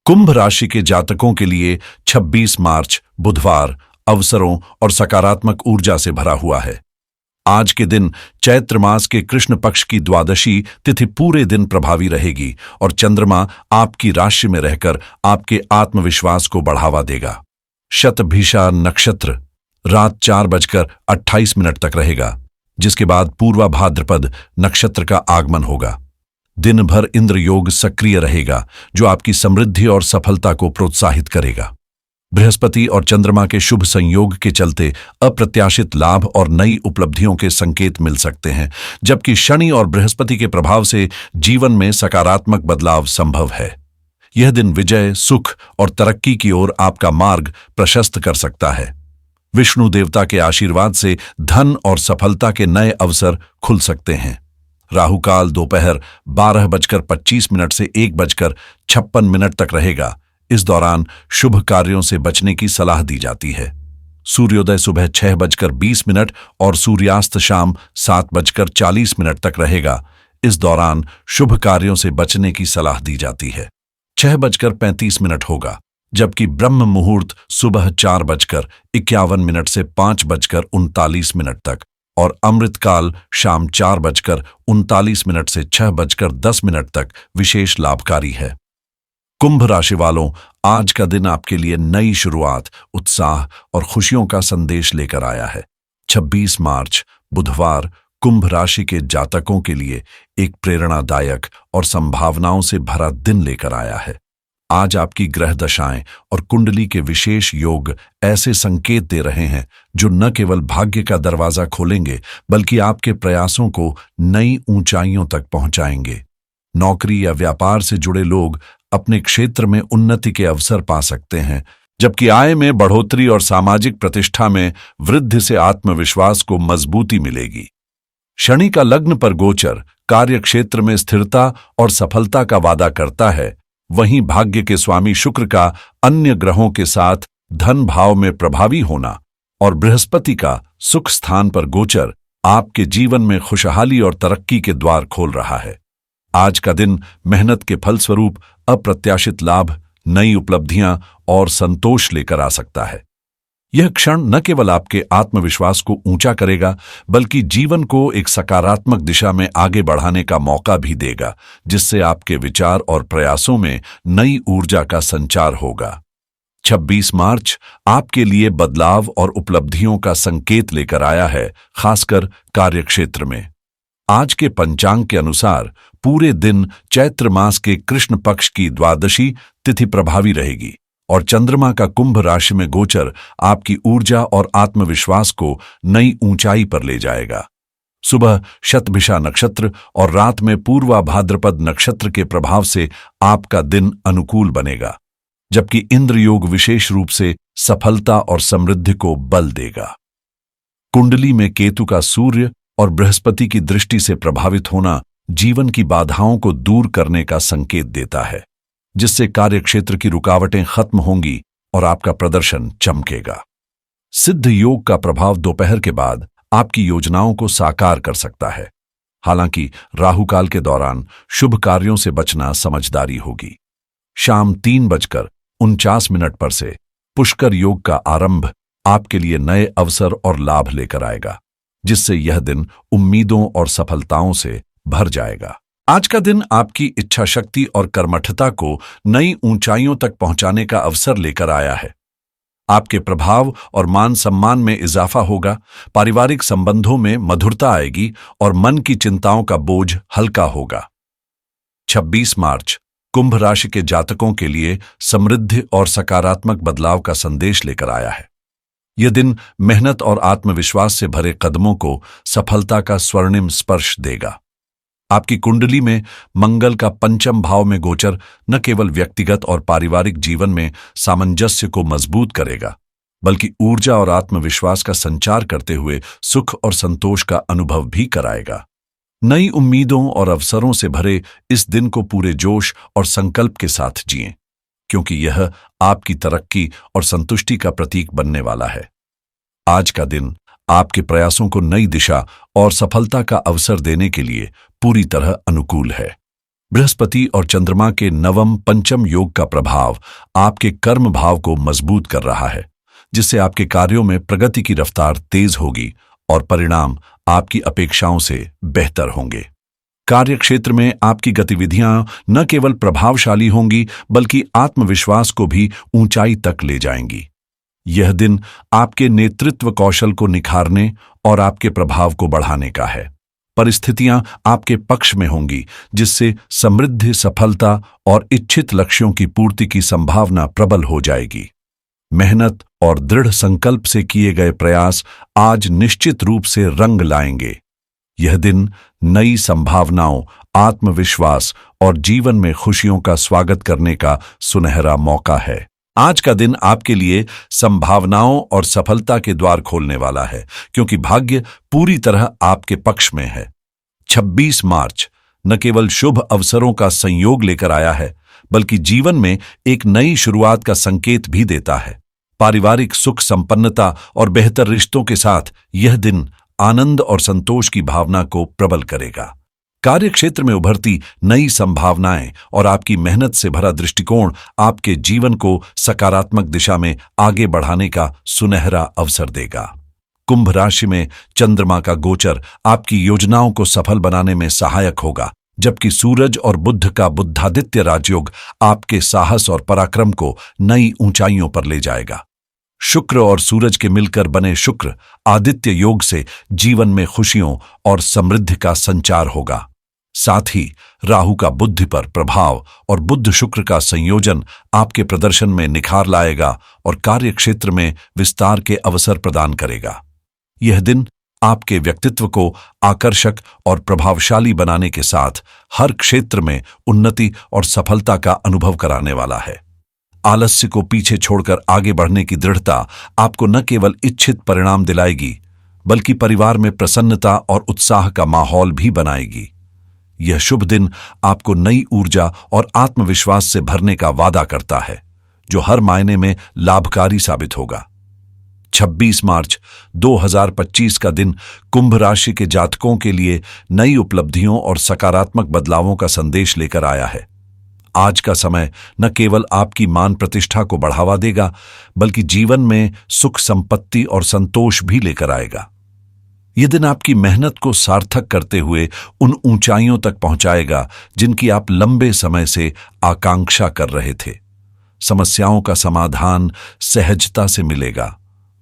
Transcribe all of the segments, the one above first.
कुंभ राशि के जातकों के लिए 26 मार्च बुधवार अवसरों और सकारात्मक ऊर्जा से भरा हुआ है। आज के दिन चैत्र मास के कृष्ण पक्ष की द्वादशी तिथि पूरे दिन प्रभावी रहेगी और चंद्रमा आपकी राशि में रहकर आपके आत्मविश्वास को बढ़ावा देगा। शतभिषा नक्षत्र रात 4:28 तक रहेगा, जिसके बाद पूर्वा भाद्रपद नक्षत्र का आगमन होगा। दिन भर इंद्र योग सक्रिय रहेगा, जो आपकी समृद्धि और सफलता को प्रोत्साहित करेगा। बृहस्पति और चंद्रमा के शुभ संयोग के चलते अप्रत्याशित लाभ और नई उपलब्धियों के संकेत मिल सकते हैं, जबकि शनि और बृहस्पति के प्रभाव से जीवन में सकारात्मक बदलाव संभव है। यह दिन विजय, सुख और तरक्की की ओर आपका मार्ग प्रशस्त कर सकता है। विष्णु देवता के आशीर्वाद से धन और सफलता के नए अवसर खुल सकते हैं। राहुकाल दोपहर 12:25 से 1:56 तक रहेगा। इस दौरान शुभ कार्यों से बचने की सलाह दी जाती है। सूर्योदय सुबह 6:20 और सूर्यास्त शाम 7:40 तक रहेगा। इस दौरान शुभ कार्यों से बचने की सलाह दी जाती है। 6:35 होगा, जबकि ब्रह्म मुहूर्त सुबह 4:51 से 5:39 तक और अमृतकाल शाम 4:39 से 6:10 तक विशेष लाभकारी है। कुंभ राशि वालों, आज का दिन आपके लिए नई शुरुआत, उत्साह और खुशियों का संदेश लेकर आया है। 26 मार्च बुधवार कुंभ राशि के जातकों के लिए एक प्रेरणादायक और संभावनाओं से भरा दिन लेकर आया है। आज आपकी ग्रह दशाएं और कुंडली के विशेष योग ऐसे संकेत दे रहे हैं जो न केवल भाग्य का दरवाजा खोलेंगे, बल्कि आपके प्रयासों को नई ऊंचाइयों तक पहुंचाएंगे। नौकरी या व्यापार से जुड़े लोग अपने क्षेत्र में उन्नति के अवसर पा सकते हैं, जबकि आय में बढ़ोतरी और सामाजिक प्रतिष्ठा में वृद्धि से आत्मविश्वास को मजबूती मिलेगी। शनि का लग्न पर गोचर कार्य क्षेत्र में स्थिरता और सफलता का वादा करता है। वहीं भाग्य के स्वामी शुक्र का अन्य ग्रहों के साथ धन भाव में प्रभावी होना और बृहस्पति का सुख स्थान पर गोचर आपके जीवन में खुशहाली और तरक्की के द्वार खोल रहा है। आज का दिन मेहनत के फलस्वरूप अप्रत्याशित लाभ, नई उपलब्धियां और संतोष लेकर आ सकता है। यह क्षण न केवल आपके आत्मविश्वास को ऊंचा करेगा, बल्कि जीवन को एक सकारात्मक दिशा में आगे बढ़ाने का मौका भी देगा, जिससे आपके विचार और प्रयासों में नई ऊर्जा का संचार होगा। 26 मार्च आपके लिए बदलाव और उपलब्धियों का संकेत लेकर आया है, खासकर कार्यक्षेत्र में। आज के पंचांग के अनुसार पूरे दिन चैत्र मास के कृष्ण पक्ष की द्वादशी तिथि प्रभावी रहेगी और चंद्रमा का कुंभ राशि में गोचर आपकी ऊर्जा और आत्मविश्वास को नई ऊंचाई पर ले जाएगा। सुबह शतभिषा नक्षत्र और रात में पूर्वा भाद्रपद नक्षत्र के प्रभाव से आपका दिन अनुकूल बनेगा, जबकि इंद्र योग विशेष रूप से सफलता और समृद्धि को बल देगा। कुंडली में केतु का सूर्य और बृहस्पति की दृष्टि से प्रभावित होना जीवन की बाधाओं को दूर करने का संकेत देता है, जिससे कार्यक्षेत्र की रुकावटें खत्म होंगी और आपका प्रदर्शन चमकेगा। सिद्ध योग का प्रभाव दोपहर के बाद आपकी योजनाओं को साकार कर सकता है। हालांकि राहुकाल के दौरान शुभ कार्यों से बचना समझदारी होगी। शाम 3:49 पर से पुष्कर योग का आरंभ आपके लिए नए अवसर और लाभ लेकर आएगा, जिससे यह दिन उम्मीदों और सफलताओं से भर जाएगा। आज का दिन आपकी इच्छा शक्ति और कर्मठता को नई ऊंचाइयों तक पहुंचाने का अवसर लेकर आया है। आपके प्रभाव और मान सम्मान में इजाफा होगा, पारिवारिक संबंधों में मधुरता आएगी और मन की चिंताओं का बोझ हल्का होगा। 26 मार्च कुंभ राशि के जातकों के लिए समृद्धि और सकारात्मक बदलाव का संदेश लेकर आया है। यह दिन मेहनत और आत्मविश्वास से भरे कदमों को सफलता का स्वर्णिम स्पर्श देगा। आपकी कुंडली में मंगल का पंचम भाव में गोचर न केवल व्यक्तिगत और पारिवारिक जीवन में सामंजस्य को मजबूत करेगा, बल्कि ऊर्जा और आत्मविश्वास का संचार करते हुए सुख और संतोष का अनुभव भी कराएगा। नई उम्मीदों और अवसरों से भरे इस दिन को पूरे जोश और संकल्प के साथ जिएं, क्योंकि यह आपकी तरक्की और संतुष्टि का प्रतीक बनने वाला है। आज का दिन आपके प्रयासों को नई दिशा और सफलता का अवसर देने के लिए पूरी तरह अनुकूल है। बृहस्पति और चंद्रमा के नवम पंचम योग का प्रभाव आपके कर्म भाव को मजबूत कर रहा है, जिससे आपके कार्यों में प्रगति की रफ्तार तेज होगी और परिणाम आपकी अपेक्षाओं से बेहतर होंगे। कार्यक्षेत्र में आपकी गतिविधियां न केवल प्रभावशाली होंगी बल्कि आत्मविश्वास को भी ऊंचाई तक ले जाएंगी। यह दिन आपके नेतृत्व कौशल को निखारने और आपके प्रभाव को बढ़ाने का है। परिस्थितियां आपके पक्ष में होंगी, जिससे समृद्धि, सफलता और इच्छित लक्ष्यों की पूर्ति की संभावना प्रबल हो जाएगी। मेहनत और दृढ़ संकल्प से किए गए प्रयास आज निश्चित रूप से रंग लाएंगे। यह दिन नई संभावनाओं, आत्मविश्वास और जीवन में खुशियों का स्वागत करने का सुनहरा मौका है। आज का दिन आपके लिए संभावनाओं और सफलता के द्वार खोलने वाला है, क्योंकि भाग्य पूरी तरह आपके पक्ष में है। 26 मार्च न केवल शुभ अवसरों का संयोग लेकर आया है, बल्कि जीवन में एक नई शुरुआत का संकेत भी देता है। पारिवारिक सुख, संपन्नता और बेहतर रिश्तों के साथ यह दिन आनंद और संतोष की भावना को प्रबल करेगा। कार्यक्षेत्र में उभरती नई संभावनाएं और आपकी मेहनत से भरा दृष्टिकोण आपके जीवन को सकारात्मक दिशा में आगे बढ़ाने का सुनहरा अवसर देगा। कुंभ राशि में चंद्रमा का गोचर आपकी योजनाओं को सफल बनाने में सहायक होगा, जबकि सूरज और बुध का बुद्धादित्य राजयोग आपके साहस और पराक्रम को नई ऊंचाइयों पर ले जाएगा। शुक्र और सूरज के मिलकर बने शुक्र आदित्य योग से जीवन में खुशियों और समृद्धि का संचार होगा। साथ ही राहु का बुद्धि पर प्रभाव और बुध शुक्र का संयोजन आपके प्रदर्शन में निखार लाएगा और कार्यक्षेत्र में विस्तार के अवसर प्रदान करेगा। यह दिन आपके व्यक्तित्व को आकर्षक और प्रभावशाली बनाने के साथ हर क्षेत्र में उन्नति और सफलता का अनुभव कराने वाला है। आलस्य को पीछे छोड़कर आगे बढ़ने की दृढ़ता आपको न केवल इच्छित परिणाम दिलाएगी, बल्कि परिवार में प्रसन्नता और उत्साह का माहौल भी बनाएगी। यह शुभ दिन आपको नई ऊर्जा और आत्मविश्वास से भरने का वादा करता है, जो हर मायने में लाभकारी साबित होगा। 26 मार्च 2025 का दिन कुंभ राशि के जातकों के लिए नई उपलब्धियों और सकारात्मक बदलावों का संदेश लेकर आया है। आज का समय न केवल आपकी मान प्रतिष्ठा को बढ़ावा देगा, बल्कि जीवन में सुख, संपत्ति और संतोष भी लेकर आएगा। यह दिन आपकी मेहनत को सार्थक करते हुए उन ऊंचाइयों तक पहुंचाएगा जिनकी आप लंबे समय से आकांक्षा कर रहे थे। समस्याओं का समाधान सहजता से मिलेगा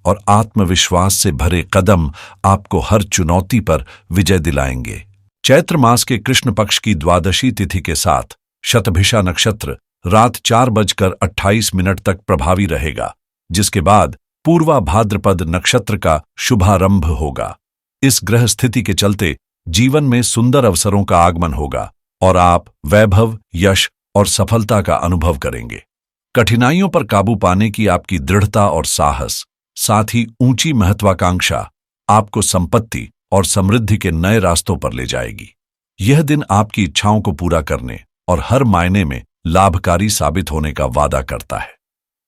और आत्मविश्वास से भरे कदम आपको हर चुनौती पर विजय दिलाएंगे। चैत्र मास के कृष्ण पक्ष की द्वादशी तिथि के साथ शतभिषा नक्षत्र रात 4:28 तक प्रभावी रहेगा, जिसके बाद पूर्वा भाद्रपद नक्षत्र का शुभारंभ होगा। इस ग्रह स्थिति के चलते जीवन में सुंदर अवसरों का आगमन होगा और आप वैभव, यश और सफलता का अनुभव करेंगे। कठिनाइयों पर काबू पाने की आपकी दृढ़ता और साहस, साथ ही ऊंची महत्वाकांक्षा आपको संपत्ति और समृद्धि के नए रास्तों पर ले जाएगी। यह दिन आपकी इच्छाओं को पूरा करने और हर मायने में लाभकारी साबित होने का वादा करता है।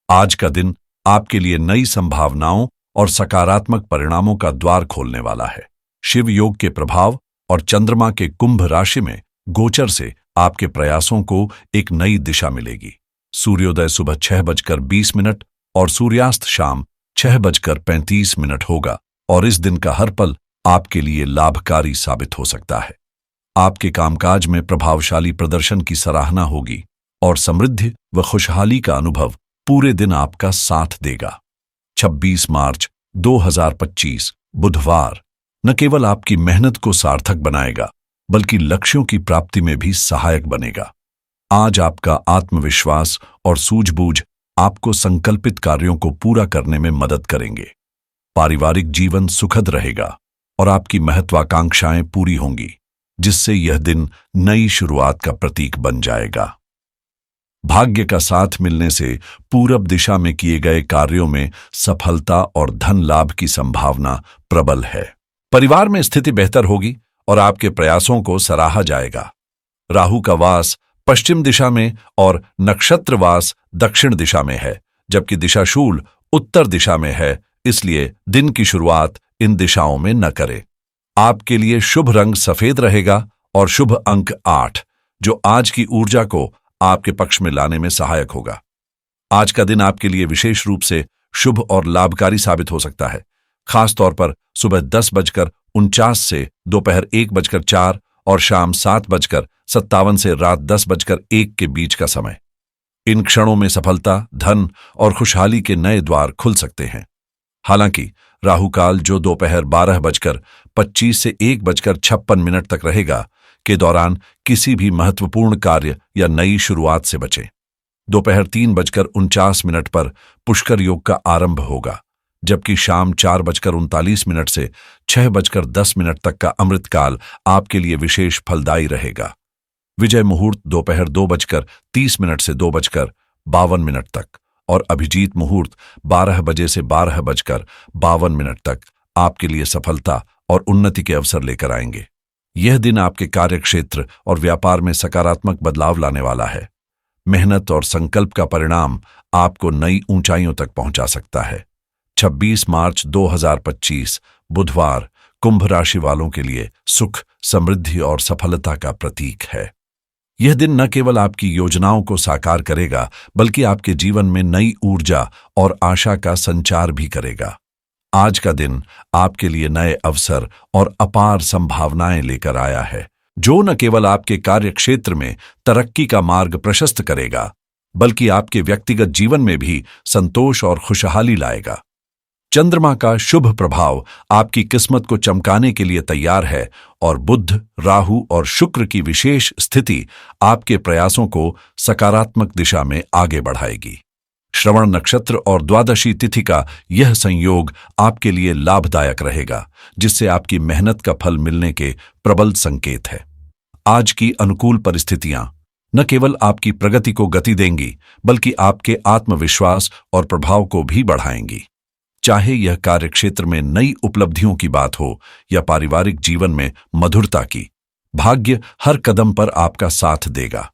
आज का दिन आपके लिए नई संभावनाओं और सकारात्मक परिणामों का द्वार खोलने वाला है। शिव योग के प्रभाव और चंद्रमा के कुंभ राशि में गोचर से आपके प्रयासों को एक नई दिशा मिलेगी। सूर्योदय सुबह 6:20 और सूर्यास्त शाम 6:35 होगा और इस दिन का हर पल आपके लिए लाभकारी साबित हो सकता है। आपके कामकाज में प्रभावशाली प्रदर्शन की सराहना होगी और समृद्धि व खुशहाली का अनुभव पूरे दिन आपका साथ देगा। 26 मार्च 2025 बुधवार न केवल आपकी मेहनत को सार्थक बनाएगा, बल्कि लक्ष्यों की प्राप्ति में भी सहायक बनेगा। आज आपका आत्मविश्वास और सूझबूझ आपको संकल्पित कार्यों को पूरा करने में मदद करेंगे। पारिवारिक जीवन सुखद रहेगा और आपकी महत्वाकांक्षाएं पूरी होंगी, जिससे यह दिन नई शुरुआत का प्रतीक बन जाएगा। भाग्य का साथ मिलने से पूरब दिशा में किए गए कार्यों में सफलता और धन लाभ की संभावना प्रबल है। परिवार में स्थिति बेहतर होगी और आपके प्रयासों को सराहा जाएगा। राहु का वास पश्चिम दिशा में और नक्षत्रवास दक्षिण दिशा में है, जबकि दिशाशूल उत्तर दिशा में है, इसलिए दिन की शुरुआत इन दिशाओं में न करें। आपके लिए शुभ रंग सफेद रहेगा और शुभ अंक 8, जो आज की ऊर्जा को आपके पक्ष में लाने में सहायक होगा। आज का दिन आपके लिए विशेष रूप से शुभ और लाभकारी साबित हो सकता है, खासतौर पर सुबह 10:49 से दोपहर 1:04 और शाम 7:57 से रात 10:01 के बीच का समय। इन क्षणों में सफलता, धन और खुशहाली के नए द्वार खुल सकते हैं। हालांकि राहुकाल, जो दोपहर 12:25 से 1:56 तक रहेगा, के दौरान किसी भी महत्वपूर्ण कार्य या नई शुरुआत से बचें। दोपहर 3:49 पर पुष्कर योग का आरंभ होगा, जबकि शाम 4:39 से 6:10 तक का अमृतकाल आपके लिए विशेष फलदायी रहेगा। विजय मुहूर्त दोपहर 2:30 से 2:52 तक और अभिजीत मुहूर्त 12 बजे से 12:52 तक आपके लिए सफलता और उन्नति के अवसर लेकर आएंगे। यह दिन आपके कार्यक्षेत्र और व्यापार में सकारात्मक बदलाव लाने वाला है। मेहनत और संकल्प का परिणाम आपको नई ऊंचाइयों तक पहुंचा सकता है। 26 मार्च 2025 बुधवार कुंभ राशि वालों के लिए सुख, समृद्धि और सफलता का प्रतीक है। यह दिन न केवल आपकी योजनाओं को साकार करेगा, बल्कि आपके जीवन में नई ऊर्जा और आशा का संचार भी करेगा। आज का दिन आपके लिए नए अवसर और अपार संभावनाएं लेकर आया है, जो न केवल आपके कार्यक्षेत्र में तरक्की का मार्ग प्रशस्त करेगा, बल्कि आपके व्यक्तिगत जीवन में भी संतोष और खुशहाली लाएगा। चंद्रमा का शुभ प्रभाव आपकी किस्मत को चमकाने के लिए तैयार है और बुध, राहु और शुक्र की विशेष स्थिति आपके प्रयासों को सकारात्मक दिशा में आगे बढ़ाएगी। श्रवण नक्षत्र और द्वादशी तिथि का यह संयोग आपके लिए लाभदायक रहेगा, जिससे आपकी मेहनत का फल मिलने के प्रबल संकेत है। आज की अनुकूल परिस्थितियां न केवल आपकी प्रगति को गति देंगी, बल्कि आपके आत्मविश्वास और प्रभाव को भी बढ़ाएंगी। चाहे यह कार्यक्षेत्र में नई उपलब्धियों की बात हो या पारिवारिक जीवन में मधुरता की, भाग्य हर कदम पर आपका साथ देगा।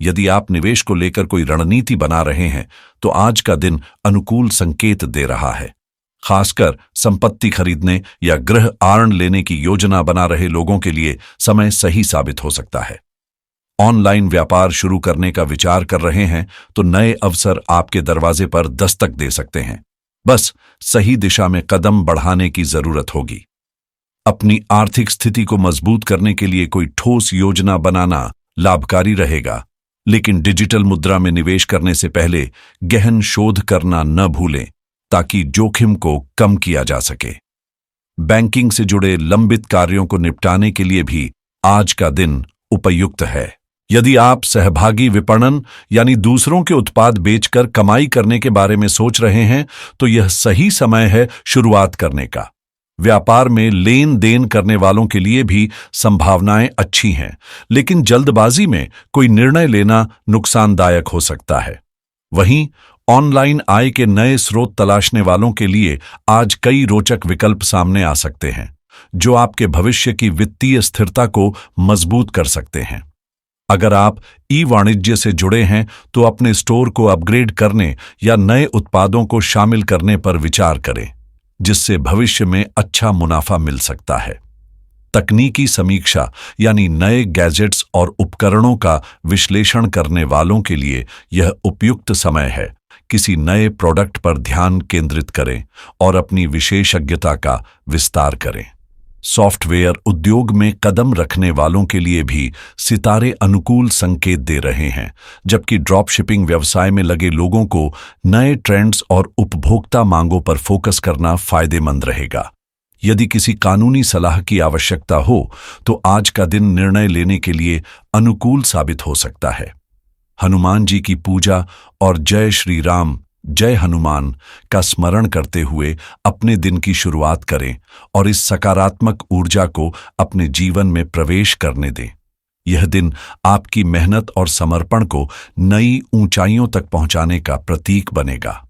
यदि आप निवेश को लेकर कोई रणनीति बना रहे हैं, तो आज का दिन अनुकूल संकेत दे रहा है। खासकर संपत्ति खरीदने या गृह आरण लेने की योजना बना रहे लोगों के लिए समय सही साबित हो सकता है। ऑनलाइन व्यापार शुरू करने का विचार कर रहे हैं, तो नए अवसर आपके दरवाजे पर दस्तक दे सकते हैं। बस सही दिशा में कदम बढ़ाने की जरूरत होगी। अपनी आर्थिक स्थिति को मजबूत करने के लिए कोई ठोस योजना बनाना लाभकारी रहेगा, लेकिन डिजिटल मुद्रा में निवेश करने से पहले गहन शोध करना न भूलें, ताकि जोखिम को कम किया जा सके। बैंकिंग से जुड़े लंबित कार्यों को निपटाने के लिए भी आज का दिन उपयुक्त है। यदि आप सहभागी विपणन यानी दूसरों के उत्पाद बेचकर कमाई करने के बारे में सोच रहे हैं, तो यह सही समय है शुरुआत करने का। व्यापार में लेन देन करने वालों के लिए भी संभावनाएं अच्छी हैं, लेकिन जल्दबाजी में कोई निर्णय लेना नुकसानदायक हो सकता है। वहीं ऑनलाइन आय के नए स्रोत तलाशने वालों के लिए आज कई रोचक विकल्प सामने आ सकते हैं, जो आपके भविष्य की वित्तीय स्थिरता को मजबूत कर सकते हैं। अगर आप ई-वाणिज्य से जुड़े हैं, तो अपने स्टोर को अपग्रेड करने या नए उत्पादों को शामिल करने पर विचार करें, जिससे भविष्य में अच्छा मुनाफा मिल सकता है। तकनीकी समीक्षा यानी नए गैजेट्स और उपकरणों का विश्लेषण करने वालों के लिए यह उपयुक्त समय है। किसी नए प्रोडक्ट पर ध्यान केंद्रित करें और अपनी विशेषज्ञता का विस्तार करें। सॉफ्टवेयर उद्योग में कदम रखने वालों के लिए भी सितारे अनुकूल संकेत दे रहे हैं, जबकि ड्रॉप शिपिंग व्यवसाय में लगे लोगों को नए ट्रेंड्स और उपभोक्ता मांगों पर फोकस करना फायदेमंद रहेगा। यदि किसी कानूनी सलाह की आवश्यकता हो, तो आज का दिन निर्णय लेने के लिए अनुकूल साबित हो सकता है। हनुमान जी की पूजा और जय श्री राम, जय हनुमान का स्मरण करते हुए अपने दिन की शुरुआत करें और इस सकारात्मक ऊर्जा को अपने जीवन में प्रवेश करने दें। यह दिन आपकी मेहनत और समर्पण को नई ऊंचाइयों तक पहुंचाने का प्रतीक बनेगा।